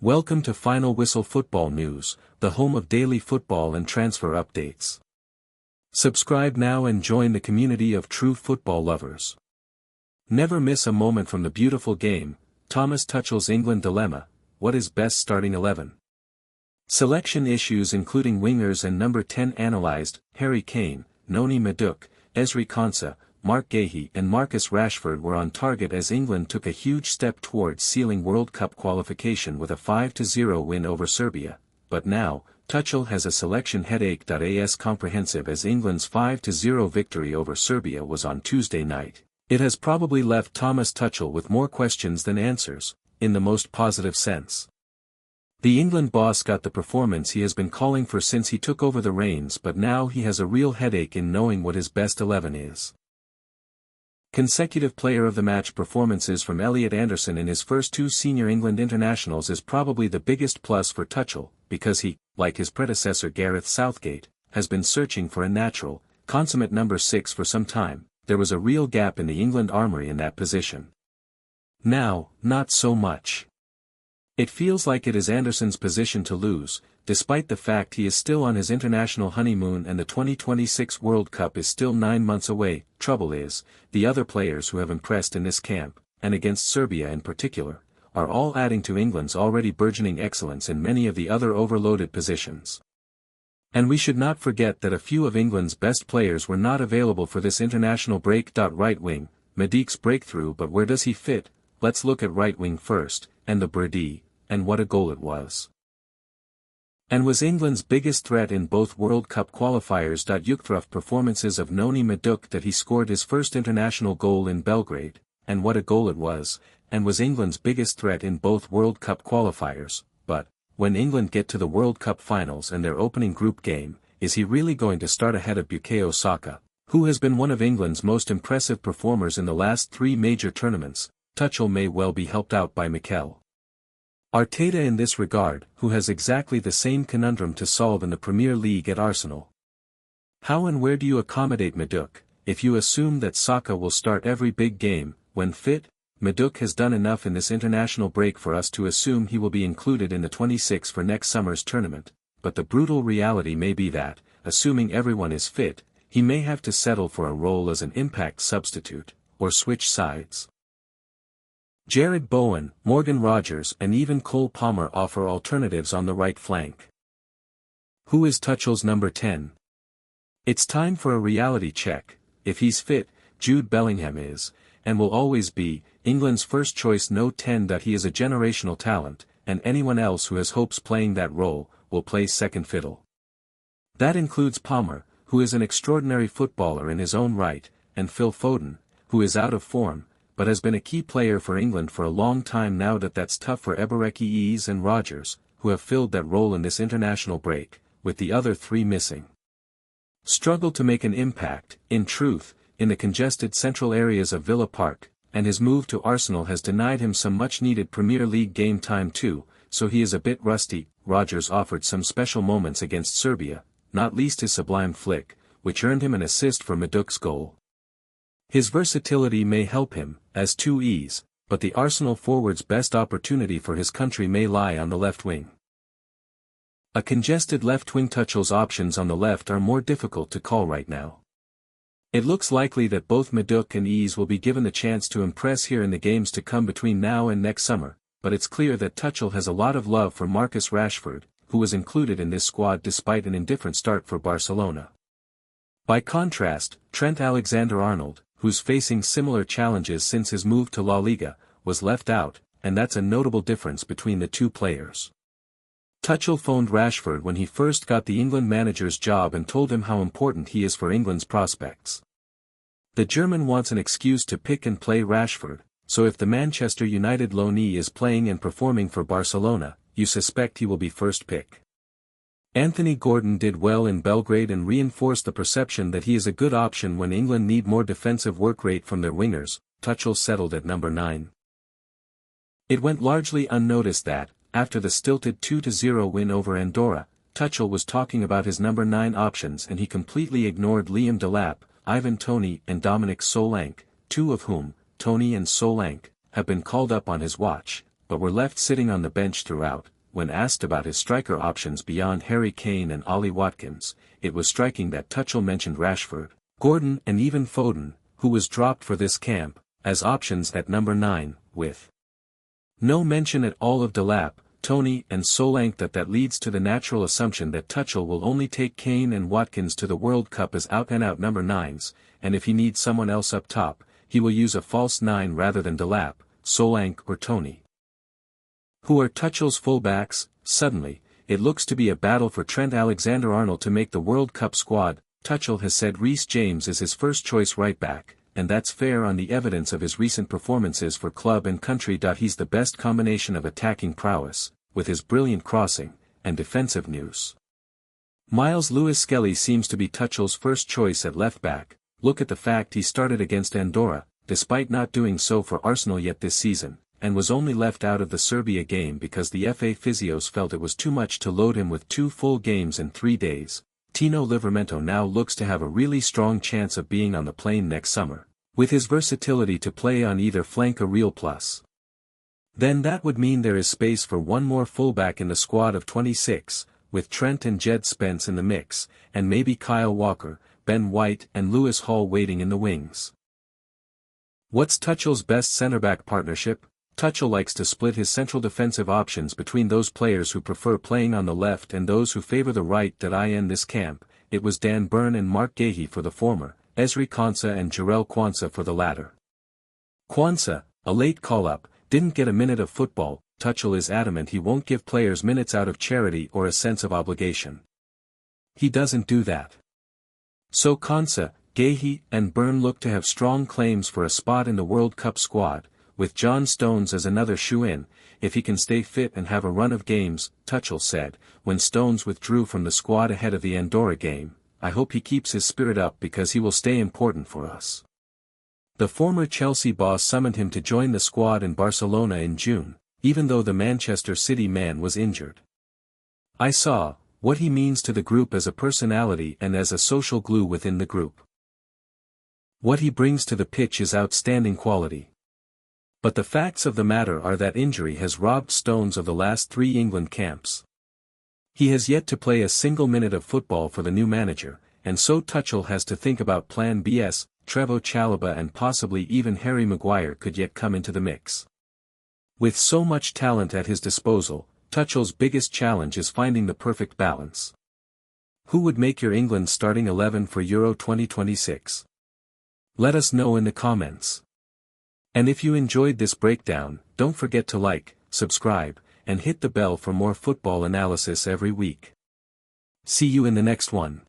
Welcome to Final Whistle Football News, the home of daily football and transfer updates. Subscribe now and join the community of true football lovers. Never miss a moment from the beautiful game. Thomas Tuchel's England dilemma: what is best starting 11? Selection issues including wingers and number 10 analyzed. Harry Kane, Noni Madueke, Ezri Konsa, Mark Guéhi and Marcus Rashford were on target as England took a huge step towards sealing World Cup qualification with a 5-0 win over Serbia, but now, Tuchel has a selection headache. As comprehensive as England's 5-0 victory over Serbia was on Tuesday night, it has probably left Thomas Tuchel with more questions than answers, in the most positive sense. The England boss got the performance he has been calling for since he took over the reins, but now he has a real headache in knowing what his best 11 is. Consecutive player of the match performances from Elliot Anderson in his first two senior England internationals is probably the biggest plus for Tuchel, because he, like his predecessor Gareth Southgate, has been searching for a natural, consummate number 6 for some time. There was a real gap in the England armoury in that position. Now, not so much. It feels like it is Anderson's position to lose, despite the fact he is still on his international honeymoon and the 2026 World Cup is still 9 months away. Trouble is, the other players who have impressed in this camp, and against Serbia in particular, are all adding to England's already burgeoning excellence in many of the other overloaded positions. And we should not forget that a few of England's best players were not available for this international break. Right wing, Madueke's breakthrough, but where does he fit? Let's look at right wing first, and the birdie, and what a goal it was. And was England's biggest threat in both World Cup qualifiers. Youthrough performances of Noni Madueke that he scored his first international goal in Belgrade, and what a goal it was, and was England's biggest threat in both World Cup qualifiers, but, when England get to the World Cup finals and their opening group game, is he really going to start ahead of Bukayo Saka, who has been one of England's most impressive performers in the last 3 major tournaments? Tuchel may well be helped out by Mikel Arteta in this regard, who has exactly the same conundrum to solve in the Premier League at Arsenal. How and where do you accommodate Madueke, if you assume that Saka will start every big game, when fit? Madueke has done enough in this international break for us to assume he will be included in the 26 for next summer's tournament, but the brutal reality may be that, assuming everyone is fit, he may have to settle for a role as an impact substitute, or switch sides. Jared Bowen, Morgan Rogers and even Cole Palmer offer alternatives on the right flank. Who is Tuchel's number 10? It's time for a reality check. If he's fit, Jude Bellingham is, and will always be, England's first choice. No 10. He is a generational talent, and anyone else who has hopes playing that role, will play second fiddle. That includes Palmer, who is an extraordinary footballer in his own right, and Phil Foden, who is out of form, but has been a key player for England for a long time now. That's tough for Eberechi and Rogers, who have filled that role in this international break, with the other 3 missing. Struggled to make an impact, in truth, in the congested central areas of Villa Park, and his move to Arsenal has denied him some much-needed Premier League game time too, so he is a bit rusty. Rogers offered some special moments against Serbia, not least his sublime flick, which earned him an assist for Madueke's goal. His versatility may help him, as 2Es, but the Arsenal forward's best opportunity for his country may lie on the left wing. A congested left wing. Tuchel's options on the left are more difficult to call right now. It looks likely that both Madueke and Es will be given the chance to impress here in the games to come between now and next summer, but it's clear that Tuchel has a lot of love for Marcus Rashford, who was included in this squad despite an indifferent start for Barcelona. By contrast, Trent Alexander-Arnold, who's facing similar challenges since his move to La Liga, was left out, and that's a notable difference between the two players. Tuchel phoned Rashford when he first got the England manager's job and told him how important he is for England's prospects. The German wants an excuse to pick and play Rashford, so if the Manchester United loanee is playing and performing for Barcelona, you suspect he will be first pick. Anthony Gordon did well in Belgrade and reinforced the perception that he is a good option when England need more defensive work rate from their wingers. Tuchel settled at number 9. It went largely unnoticed that, after the stilted 2-0 win over Andorra, Tuchel was talking about his number 9 options and he completely ignored Liam Delap, Ivan Toney and Dominic Solanke, 2 of whom, Toney and Solanke, have been called up on his watch, but were left sitting on the bench throughout. when asked about his striker options beyond Harry Kane and Ollie Watkins, it was striking that Tuchel mentioned Rashford, Gordon and even Foden, who was dropped for this camp, as options at number 9, with no mention at all of Delap, Toney and Solanke. That leads to the natural assumption that Tuchel will only take Kane and Watkins to the World Cup as out-and-out number 9s, and if he needs someone else up top, he will use a false 9 rather than Delap, Solanke or Toney. Who are Tuchel's fullbacks? Suddenly, it looks to be a battle for Trent Alexander-Arnold to make the World Cup squad. Tuchel has said Reece James is his first-choice right-back, and that's fair on the evidence of his recent performances for club and country. He's the best combination of attacking prowess, with his brilliant crossing, and defensive nous. Myles Lewis-Skelly seems to be Tuchel's first choice at left-back. Look at the fact he started against Andorra, despite not doing so for Arsenal yet this season, and was only left out of the Serbia game because the FA physios felt it was too much to load him with 2 full games in 3 days. Tino Livramento now looks to have a really strong chance of being on the plane next summer, with his versatility to play on either flank a real plus. Then that would mean there is space for one more fullback in the squad of 26, with Trent and Jed Spence in the mix, and maybe Kyle Walker, Ben White and Lewis Hall waiting in the wings. What's Tuchel's best centre-back partnership? Tuchel likes to split his central defensive options between those players who prefer playing on the left and those who favor the right. In this camp, it was Dan Burn and Mark Gahey for the former, Ezri Konsa and Jarell Quansah for the latter. Quansah, a late call-up, didn't get a minute of football. Tuchel is adamant he won't give players minutes out of charity or a sense of obligation. He doesn't do that. So Konsa, Gahey and Burn look to have strong claims for a spot in the World Cup squad, with John Stones as another shoe-in, if he can stay fit and have a run of games. Tuchel said, when Stones withdrew from the squad ahead of the Andorra game, "I hope he keeps his spirit up because he will stay important for us." The former Chelsea boss summoned him to join the squad in Barcelona in June, even though the Manchester City man was injured. "I saw what he means to the group as a personality and as a social glue within the group. What he brings to the pitch is outstanding quality. But the facts of the matter are that injury has robbed Stones of the last 3 England camps. He has yet to play a single minute of football for the new manager, and so Tuchel has to think about Plan Bs. Trevoh Chalobah and possibly even Harry Maguire could yet come into the mix. With so much talent at his disposal, Tuchel's biggest challenge is finding the perfect balance. Who would make your England starting 11 for Euro 2026? Let us know in the comments. And if you enjoyed this breakdown, don't forget to like, subscribe, and hit the bell for more football analysis every week. See you in the next one.